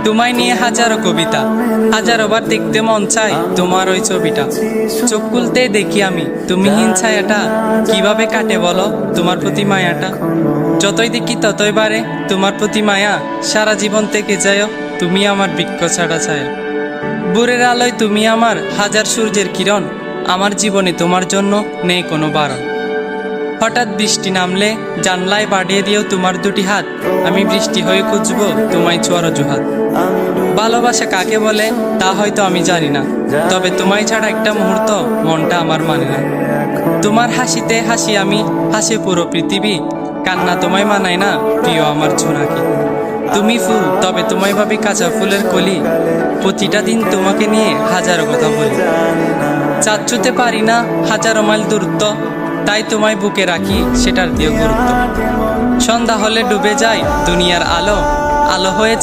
তোমায় নিয়ে হাজারো কবিতা, হাজারো বার দেখতে মন চায় তোমার ওই ছবিটা। চোখ খুলতে দেখি আমি তুমিহীন ছায়াটা, কিভাবে কাটে বলো তোমার প্রতি মায়াটা। যতই দেখি ততই বাড়ে তোমার প্রতি মায়া, সারা জীবন থেকে যায় তুমি আমার বৃক্ষ ছাড়া ছায়া। ভোরের আলোয় তুমি আমার হাজার সূর্যের কিরণ, আমার জীবনে তোমার জন্য নেই কোনো বারণ। হঠাৎ বৃষ্টি নামলে জানলায় বাড়িয়ে দিও তোমার দুটি হাত, আমি বৃষ্টি হয়ে খুঁজবো তোমায় ছোঁয়ার অজুহাত। ভালোবাসা কাকে বলে তা হয়তো আমি জানি না, তবে তোমায় ছাড়া একটা মুহূর্ত মনটা আমার মানে না। তোমার হাসিতে হাসি আমি, হাসে পুরো পৃথিবী, কান্না তোমায় মানায় না প্রিয় আমার ছোনাকি। তুমি ফুল তবে তোমায় ভাবি কাঁচা ফুলের কলি, প্রতিটা দিন তোমাকে নিয়ে হাজারো কথা বলি। চাঁদ ছুঁতে পারি না হাজারো মাইল দূরত্ব, তাই তোমায় বুকে রাখি সেটার দিও গুরুত্ব। সন্ধ্যা হলে ডুবে যায় দুনিয়ার আলো, আলো হয়ে